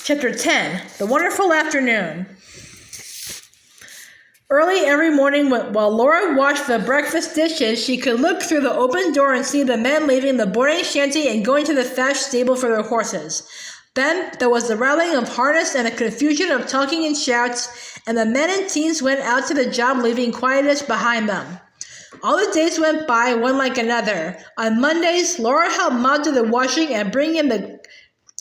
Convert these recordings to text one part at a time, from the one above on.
Chapter 10, The Wonderful Afternoon. Early every morning, while Laura washed the breakfast dishes, she could look through the open door and see the men leaving the boarding shanty and going to the thatched stable for their horses. Then there was the rattling of harness and a confusion of talking and shouts, and the men and teens went out to the job, leaving quietness behind them. All the days went by, one like another. On Mondays, Laura helped Ma do the washing and bring in the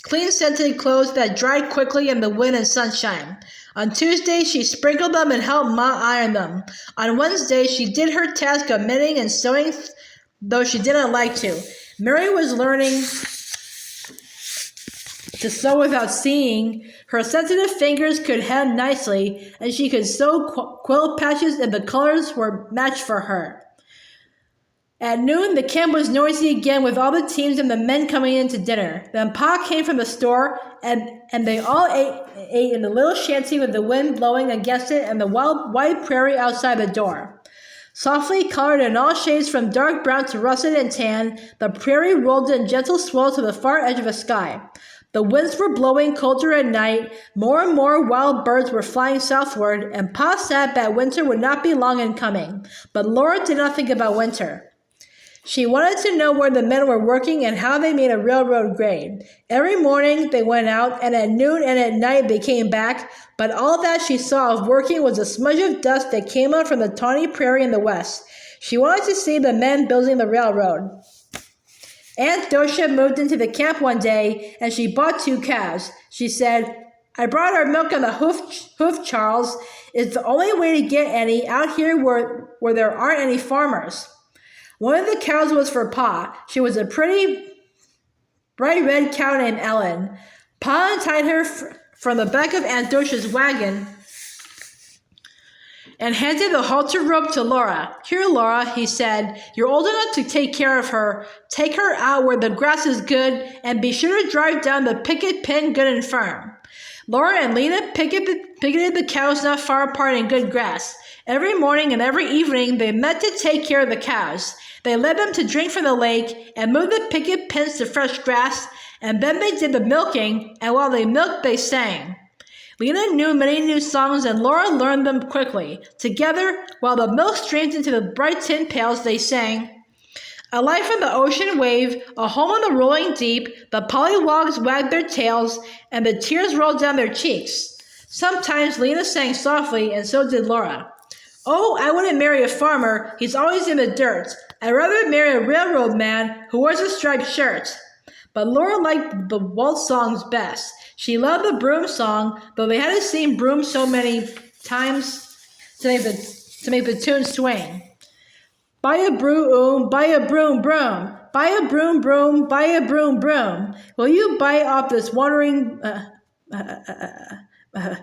clean-scented clothes that dried quickly in the wind and sunshine. On Tuesdays, she sprinkled them and helped Ma iron them. On Wednesdays, she did her task of mending and sewing, though she didn't like to. Mary was learning to sew without seeing. Her sensitive fingers could hem nicely, and she could sew quilt patches if the colors were matched for her. At noon, the camp was noisy again with all the teams and the men coming in to dinner. Then Pa came from the store, and they all ate in the little shanty with the wind blowing against it and the wild white prairie outside the door. Softly colored in all shades from dark brown to russet and tan, the prairie rolled in gentle swells to the far edge of the sky. The winds were blowing colder at night, more and more wild birds were flying southward, and Pa said that winter would not be long in coming. But Laura did not think about winter. She wanted to know where the men were working and how they made a railroad grade. Every morning they went out, and at noon and at night they came back, but all that she saw of working was a smudge of dust that came up from the tawny prairie in the west. She wanted to see the men building the railroad. Aunt Dosha moved into the camp one day, and she bought 2 cows. She said, "I brought our milk on the hoof, Charles. It's the only way to get any out here where there aren't any farmers." One of the cows was for Pa. She was a pretty, bright red cow named Ellen. Pa untied her from the back of Aunt Dosha's wagon and handed the halter rope to Laura. "Here, Laura," he said, "you're old enough to take care of her. Take her out where the grass is good, and be sure to drive down the picket pin good and firm." Laura and Lena picketed the cows not far apart in good grass. Every morning and every evening they met to take care of the cows. They led them to drink from the lake and moved the picket pins to fresh grass, and then they did the milking, and while they milked, they sang. Lena knew many new songs, and Laura learned them quickly. Together, while the milk streamed into the bright tin pails, they sang, "A light from the ocean wave, a home on the rolling deep, the pollywogs wagged their tails, and the tears rolled down their cheeks." Sometimes Lena sang softly, and so did Laura. "Oh, I wouldn't marry a farmer. He's always in the dirt. I'd rather marry a railroad man who wears a striped shirt." But Laura liked the waltz songs best. She loved the broom song, though they hadn't seen brooms so many times to make the tune swing. "Buy a broom, buy a broom, broom. Buy a broom, broom, buy a broom, broom. Will you buy off this wandering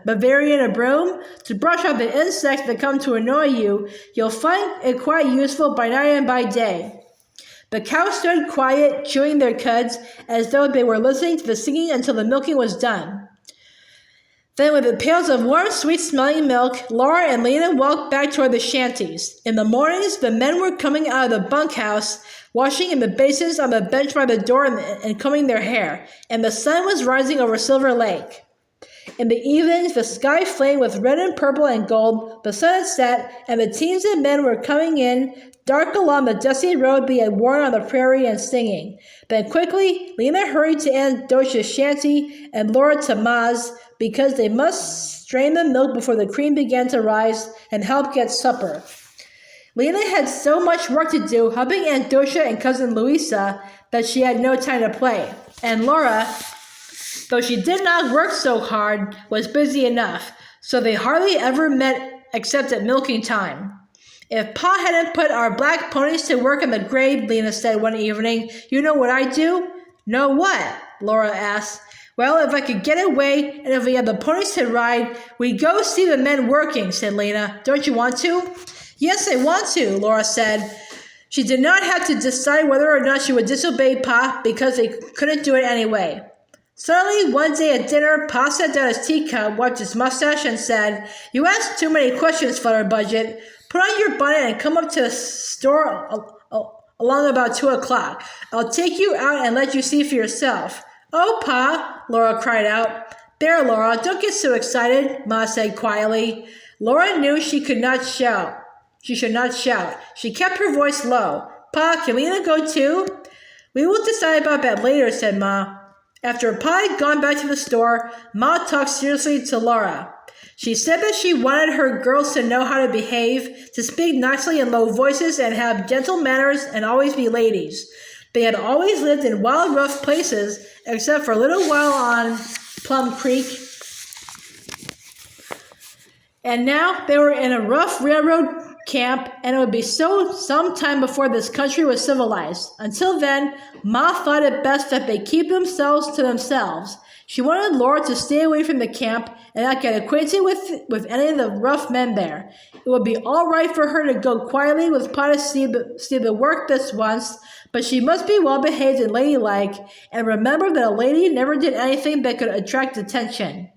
Bavarian a broom? To brush off the insects that come to annoy you. You'll find it quite useful by night and by day." The cows stood quiet, chewing their cuds, as though they were listening to the singing until the milking was done. Then, with the pails of warm, sweet-smelling milk, Laura and Lena walked back toward the shanties. In the mornings, the men were coming out of the bunkhouse, washing in the basins on the bench by the door and combing their hair, and the sun was rising over Silver Lake. In the evenings, the sky flamed with red and purple and gold, the sun had set, and the teens and men were coming in, dark along the dusty road they had worn on the prairie, and singing. Then quickly, Lena hurried to Aunt Dosha's shanty and Laura to Ma's, because they must strain the milk before the cream began to rise and help get supper. Lena had so much work to do, helping Aunt Dosha and Cousin Louisa, that she had no time to play. And Laura, though she did not work so hard, was busy enough, so they hardly ever met except at milking time. "If Pa hadn't put our black ponies to work in the grade," Lena said one evening, "you know what I'd do?" "No what?" Laura asked. "Well, if I could get away, and if we had the ponies to ride, we'd go see the men working," said Lena. "Don't you want to?" "Yes, I want to," Laura said. She did not have to decide whether or not she would disobey Pa, because they couldn't do it anyway. Suddenly, one day at dinner, Pa set down his teacup, wiped his mustache, and said, "You ask too many questions, Flutterbudget. Put on your bonnet and come up to the store along about 2 o'clock. I'll take you out and let you see for yourself." "Oh, Pa!" Laura cried out. There, Laura, don't get so excited, Ma said quietly. Laura knew she could not shout. She should not shout. She kept her voice low. Pa, can Lena go too? We will decide about that later, said Ma. After Pa had gone back to the store, Ma talked seriously to Laura. She said that she wanted her girls to know how to behave, to speak nicely in low voices and have gentle manners and always be ladies. They had always lived in wild, rough places, except for a little while on Plum Creek. And now they were in a rough railroad camp, and it would be so some time before this country was civilized. Until then, Ma thought it best that they keep themselves to themselves. She wanted Laura to stay away from the camp and not get acquainted with any of the rough men there. It would be all right for her to go quietly with Pa to see the work this once, but she must be well behaved and ladylike, and remember that a lady never did anything that could attract attention.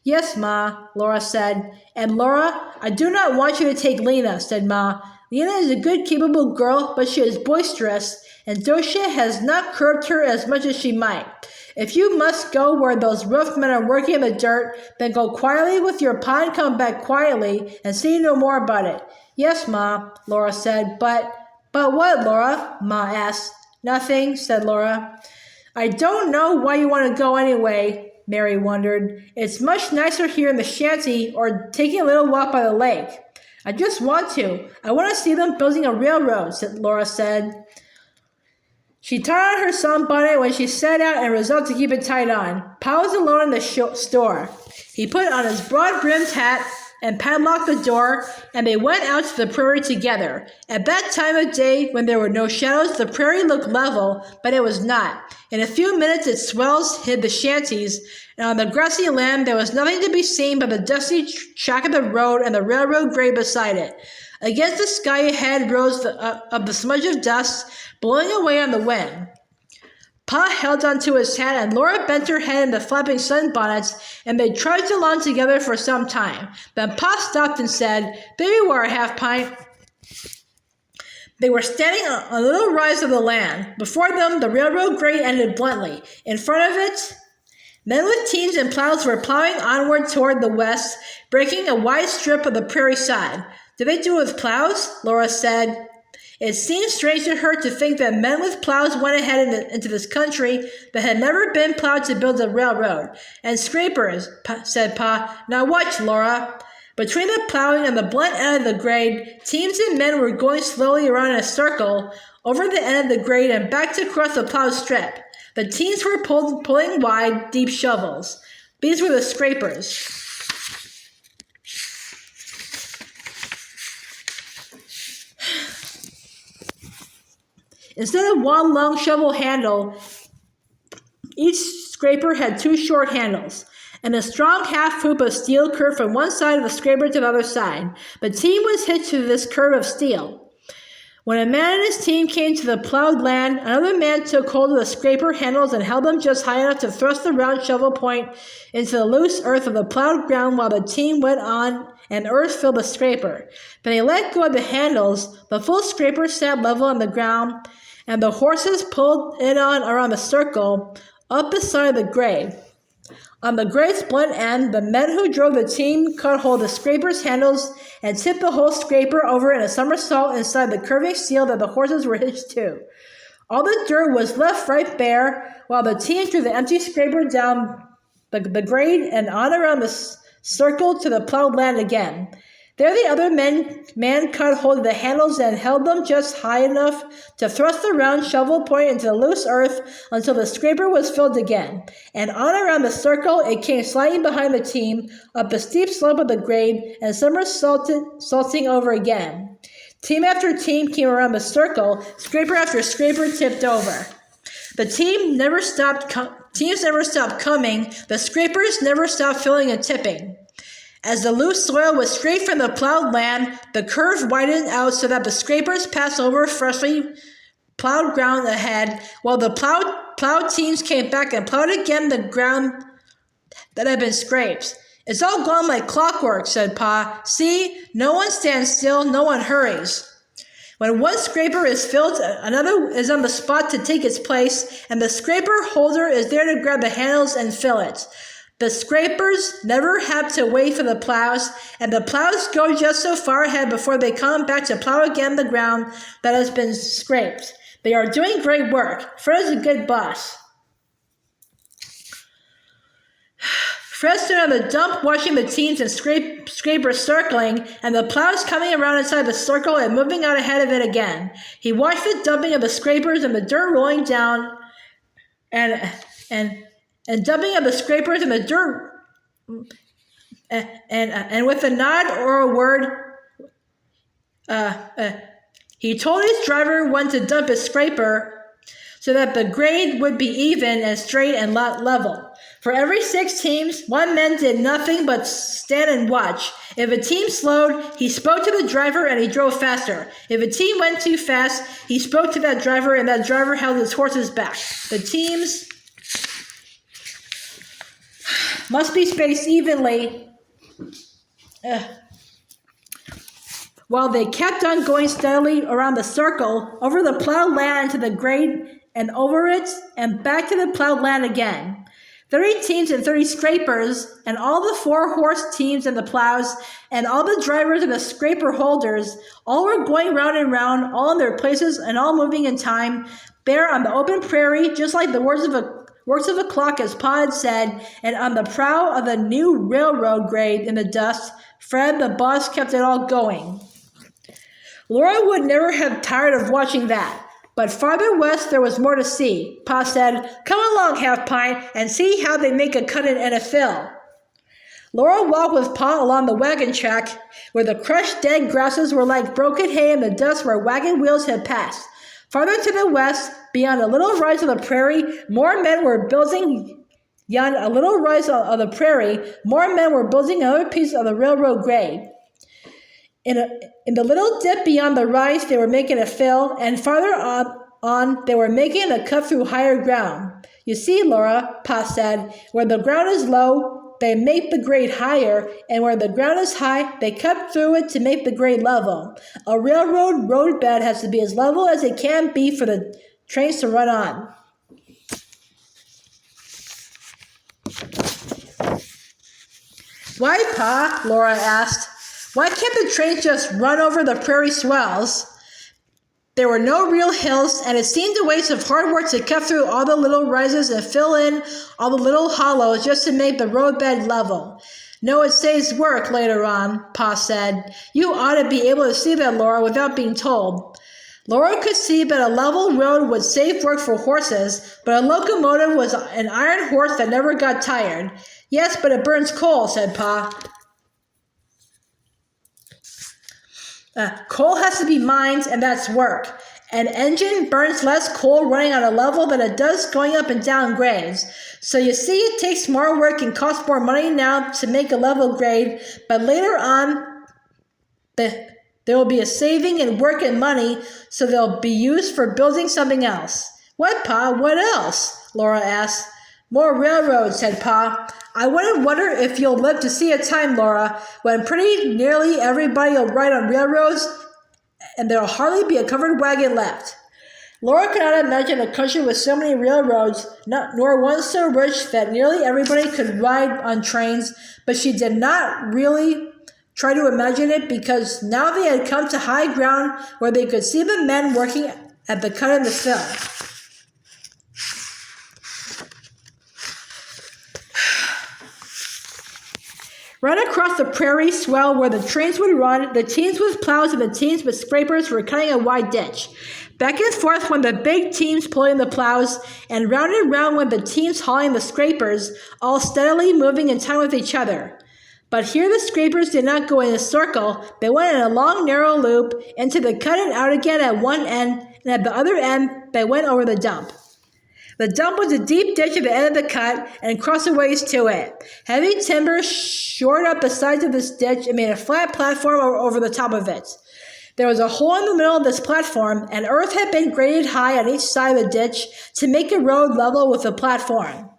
Yes, Ma, Laura said. And Laura, I do not want you to take Lena, said Ma. Lena is a good, capable girl, but she is boisterous, and Dosha has not curbed her as much as she might. If you must go where those rough men are working in the dirt, then go quietly with your Pa and come back quietly and see no more about it. Yes, Ma, Laura said. But what, Laura? Ma asked. Nothing, said Laura. I don't know why you want to go anyway, Mary wondered. It's much nicer here in the shanty or taking a little walk by the lake. I just want to. I want to see them building a railroad, Laura said. She tied on her sunbonnet when she set out and resolved to keep it tied on. Pa was alone in the store. He put on his broad-brimmed hat and padlocked the door, and they went out to the prairie together. At that time of day, when there were no shadows, the prairie looked level, but it was not. In a few minutes, its swells hid the shanties, and on the grassy land there was nothing to be seen but the dusty track of the road and the railroad grade beside it. Against the sky ahead rose the smudge of dust, blowing away on the wind. Pa held onto his hat, and Laura bent her head in the flapping sunbonnets, and they trudged along together for some time. Then Pa stopped and said, "Baby, we're a half pint." They were standing on a little rise of the land. Before them, the railroad grade ended bluntly. In front of it, men with teams and plows were plowing onward toward the west, breaking a wide strip of the prairie side. "Did they do it with plows?" Laura said. It seemed strange to her to think that men with plows went ahead into this country that had never been plowed to build a railroad. "And scrapers," said Pa. "Now watch, Laura." Between the plowing and the blunt end of the grade, teams and men were going slowly around in a circle, over the end of the grade and back to cross the plowed strip. The teams were pulling wide, deep shovels. These were the scrapers. Instead of one long shovel handle, each scraper had two short handles, and a strong half-hoop of steel curved from one side of the scraper to the other side. The team was hitched to this curve of steel. When a man and his team came to the plowed land, another man took hold of the scraper handles and held them just high enough to thrust the round shovel point into the loose earth of the plowed ground while the team went on and earth filled the scraper. Then he let go of the handles. The full scraper sat level on the ground, and the horses pulled it on around the circle up the side of the grade. On the grade's blunt end, the men who drove the team caught hold of the scraper's handles and tipped the whole scraper over in a somersault inside the curving steel that the horses were hitched to. All the dirt was left right bare, while the team drew the empty scraper down the grade and on around the circle to the plowed land again. There the other man caught hold of the handles and held them just high enough to thrust the round shovel point into the loose earth until the scraper was filled again. And on around the circle, it came sliding behind the team, up the steep slope of the grade, and somersaulting over again. Team after team came around the circle, scraper after scraper tipped over. The teams never stopped coming, the scrapers never stopped filling and tipping. As the loose soil was scraped from the plowed land, the curve widened out so that the scrapers passed over freshly plowed ground ahead, while the plowed teams came back and plowed again the ground that had been scraped. "It's all gone like clockwork," said Pa. "See, no one stands still, no one hurries." When one scraper is filled, another is on the spot to take its place, and the scraper holder is there to grab the handles and fill it. The scrapers never have to wait for the plows, and the plows go just so far ahead before they come back to plow again the ground that has been scraped. They are doing great work. Fred is a good boss. Fred stood on the dump watching the teams and scrapers circling, and the plows coming around inside the circle and moving out ahead of it again. He watched the dumping of the scrapers and the dirt rolling down, and dumping of the scrapers and the dirt, and with a nod or a word, he told his driver when to dump his scraper so that the grade would be even and straight and level. For every 6 teams, 1 man did nothing but stand and watch. If a team slowed, he spoke to the driver and he drove faster. If a team went too fast, he spoke to that driver and that driver held his horses back. The teams must be spaced evenly while they kept on going steadily around the circle, over the plowed land into the grade and over it and back to the plowed land again. 30 teams and 30 scrapers, and all the 4-horse teams and the plows, and all the drivers and the scraper holders, all were going round and round, all in their places and all moving in time, there on the open prairie, just like the works of a clock, as Pa had said, and on the prow of the new railroad grade in the dust, Fred, the boss, kept it all going. Laura would never have tired of watching that. But farther west there was more to see. Pa said, "Come along, Half Pint, and see how they make a cut and a fill." Laura walked with Pa along the wagon track, where the crushed dead grasses were like broken hay in the dust where wagon wheels had passed. Farther to the west, beyond a little rise of the prairie, more men were building another piece of the railroad grade. In the little dip beyond the rise, they were making a fill, and farther on they were making a cut through higher ground. "You see, Laura," Pa said, "where the ground is low, they make the grade higher, and where the ground is high, they cut through it to make the grade level. A railroad roadbed has to be as level as it can be for the trains to run on." "Why, Pa?" Laura asked. "Why can't the trains just run over the prairie swells?" There were no real hills, and it seemed a waste of hard work to cut through all the little rises and fill in all the little hollows just to make the roadbed level. "No, it saves work later on," Pa said. "You ought to be able to see that, Laura, without being told." Laura could see that a level road would save work for horses, but a locomotive was an iron horse that never got tired. "Yes, but it burns coal," said Pa. "Coal has to be mined, and that's work. An engine burns less coal running on a level than it does going up and down grades. So you see, it takes more work and costs more money now to make a level grade, but later on there will be a saving in work and money, so they'll be used for building something else." "What, Pa? What else?" Laura asked. "More railroads," said Pa. "I wouldn't wonder if you'll live to see a time, Laura, when pretty nearly everybody will ride on railroads and there'll hardly be a covered wagon left." Laura could not imagine a country with so many railroads, nor one so rich that nearly everybody could ride on trains, but she did not really try to imagine it because now they had come to high ground where they could see the men working at the cut and the fill. Right across the prairie swell where the trains would run, the teams with plows and the teams with scrapers were cutting a wide ditch. Back and forth went the big teams pulling the plows, and round went the teams hauling the scrapers, all steadily moving in time with each other. But here the scrapers did not go in a circle. They went in a long, narrow loop into the cut and out again at one end, and at the other end they went over the dump. The dump was a deep ditch at the end of the cut and crossways to it. Heavy timber shored up the sides of this ditch and made a flat platform over the top of it. There was a hole in the middle of this platform, and earth had been graded high on each side of the ditch to make a road level with the platform.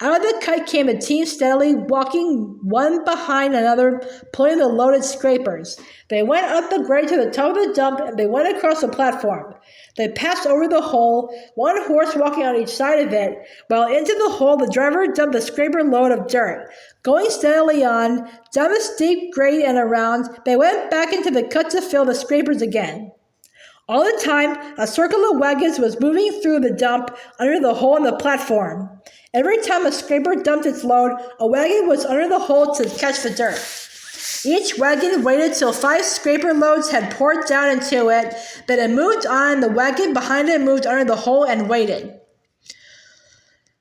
Out of the cut came a team steadily, walking one behind another, pulling the loaded scrapers. They went up the grade to the top of the dump, and they went across the platform. They passed over the hole, one horse walking on each side of it, while into the hole the driver dumped the scraper load of dirt. Going steadily on, down the steep grade and around, they went back into the cut to fill the scrapers again. All the time, a circle of wagons was moving through the dump under the hole in the platform. Every time a scraper dumped its load, a wagon was under the hole to catch the dirt. Each wagon waited till 5 scraper loads had poured down into it, then it moved on, and the wagon behind it moved under the hole and waited.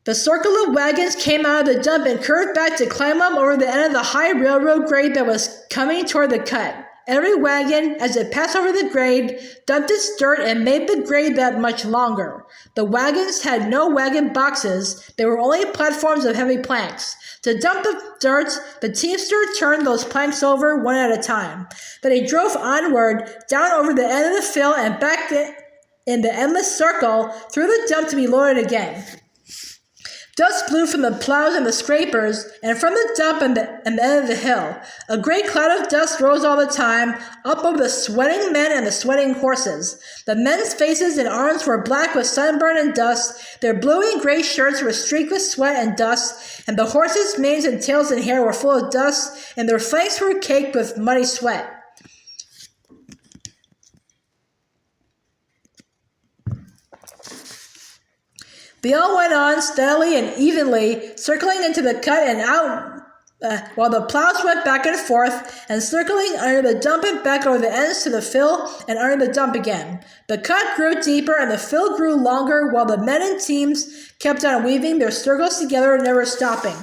The circle of wagons came out of the dump and curved back to climb up over the end of the high railroad grade that was coming toward the cut. Every wagon, as it passed over the grade, dumped its dirt and made the grade that much longer. The wagons had no wagon boxes. They were only platforms of heavy planks. To dump the dirt, the teamster turned those planks over one at a time. Then he drove onward, down over the end of the fill and back in the endless circle through the dump to be loaded again. Dust blew from the plows and the scrapers, and from the dump and the end of the hill. A great cloud of dust rose all the time, up over the sweating men and the sweating horses. The men's faces and arms were black with sunburn and dust, their blue and gray shirts were streaked with sweat and dust, and the horses' manes and tails and hair were full of dust, and their flanks were caked with muddy sweat. They all went on steadily and evenly, circling into the cut and out, while the plows went back and forth, and circling under the dump and back over the ends to the fill and under the dump again. The cut grew deeper and the fill grew longer, while the men and teams kept on weaving their circles together, never stopping.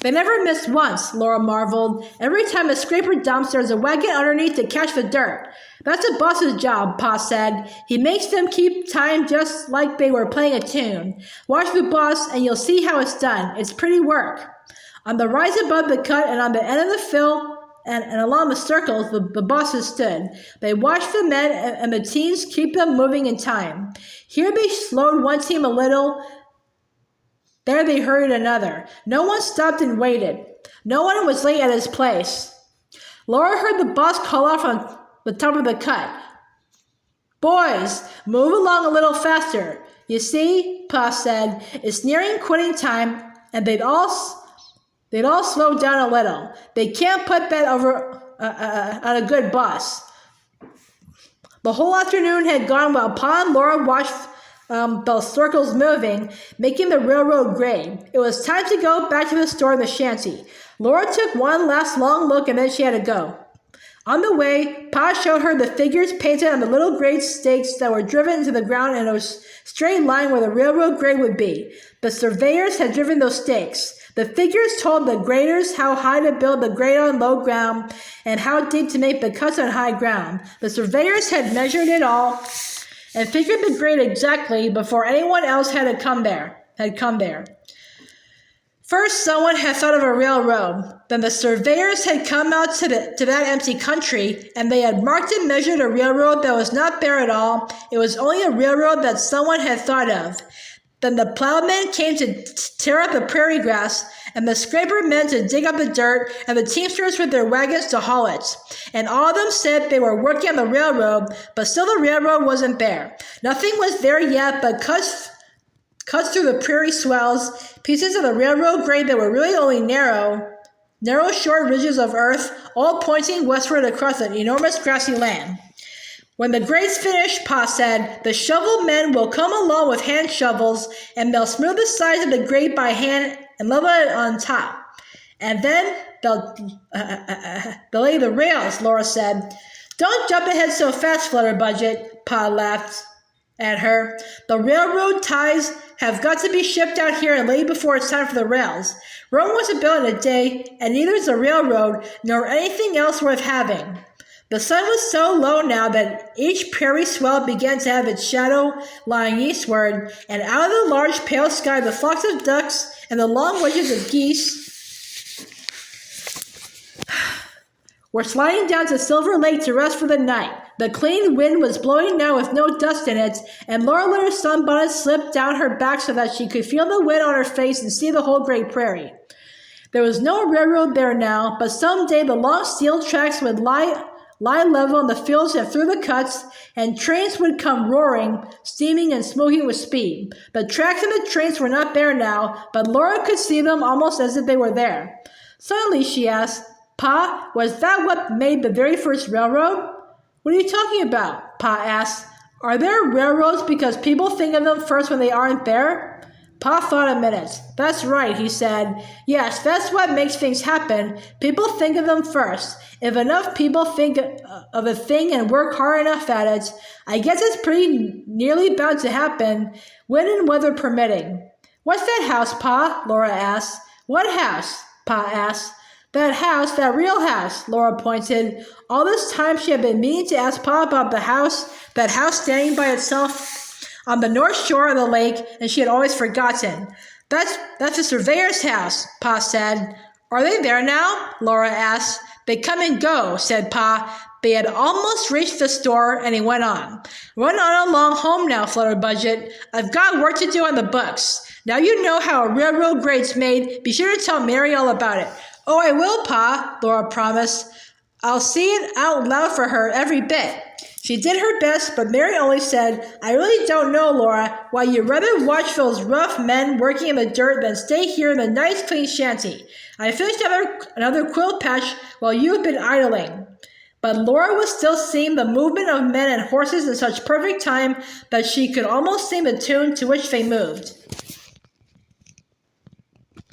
They never missed once, Laura marveled. Every time a scraper dumps, there's a wagon underneath to catch the dirt. That's a boss's job, Pa said. He makes them keep time just like they were playing a tune. Watch the boss and you'll see how it's done. It's pretty work. On the rise above the cut and on the end of the fill and along the circles, the bosses stood. They watched the men and the teams keep them moving in time. Here they slowed one team a little. There they hurried another. No one stopped and waited. No one was late at his place. Laura heard the boss call out from the top of the cut. Boys, move along a little faster. You see, Pa said, it's nearing quitting time, and they'd all slow down a little. They can't put that over on a good boss. The whole afternoon had gone while Pa and Laura watched the circles moving, making the railroad grade. It was time to go back to the store in the shanty. Laura took one last long look and then she had to go. On the way, Pa showed her the figures painted on the little grade stakes that were driven into the ground in a straight line where the railroad grade would be. The surveyors had driven those stakes. The figures told the graders how high to build the grade on low ground and how deep to make the cuts on high ground. The surveyors had measured it all and figured the grade exactly before anyone else had come there. First, someone had thought of a railroad. Then the surveyors had come out to that empty country, and they had marked and measured a railroad that was not there at all. It was only a railroad that someone had thought of. Then the plowmen came to tear up the prairie grass, and the scraper men to dig up the dirt, and the teamsters with their wagons to haul it. And all of them said they were working on the railroad, but still the railroad wasn't there. Nothing was there yet but cuts through the prairie swells, pieces of the railroad grade that were really only narrow short ridges of earth, all pointing westward across an enormous grassy land. When the grade's finished, Pa said, the shovel men will come along with hand shovels, and they'll smooth the sides of the grade by hand and level it on top. And then they'll lay the rails, Laura said. Don't jump ahead so fast, Flutterbudget, Pa laughed at her. The railroad ties have got to be shipped out here and laid before it's time for the rails. Rome wasn't built in a day, and neither is the railroad, nor anything else worth having. The sun was so low now that each prairie swell began to have its shadow lying eastward, and out of the large pale sky the flocks of ducks and the long wedges of geese We're sliding down to Silver Lake to rest for the night. The clean wind was blowing now with no dust in it, and Laura let her sunbonnet slip down her back so that she could feel the wind on her face and see the whole great prairie. There was no railroad there now, but someday the long steel tracks would lie level in the fields and through the cuts, and trains would come roaring, steaming and smoking with speed. The tracks and the trains were not there now, but Laura could see them almost as if they were there. Suddenly she asked, "Pa, was that what made the very first railroad?" "What are you talking about?" Pa asked. "Are there railroads because people think of them first when they aren't there?" Pa thought a minute. "That's right," he said. "Yes, that's what makes things happen. People think of them first. If enough people think of a thing and work hard enough at it, I guess it's pretty nearly bound to happen, wind and weather permitting." "What's that house, Pa?" Laura asked. "What house?" Pa asked. "That house, that real house," Laura pointed. All this time she had been meaning to ask Pa about the house, that house standing by itself on the north shore of the lake, and she had always forgotten. That's the surveyor's house," Pa said. "Are they there now?" Laura asked. "They come and go," said Pa. They had almost reached the store, and he went on. "Run on along home now, Flutterbudget. I've got work to do on the books. Now you know how a railroad grade's made. Be sure to tell Mary all about it." "Oh, I will, Pa," Laura promised. "I'll see it out loud for her every bit." She did her best, but Mary only said, "I really don't know, Laura, why you'd rather watch those rough men working in the dirt than stay here in the nice clean shanty. I finished another quilt patch while you've been idling." But Laura was still seeing the movement of men and horses in such perfect time that she could almost sing the tune to which they moved.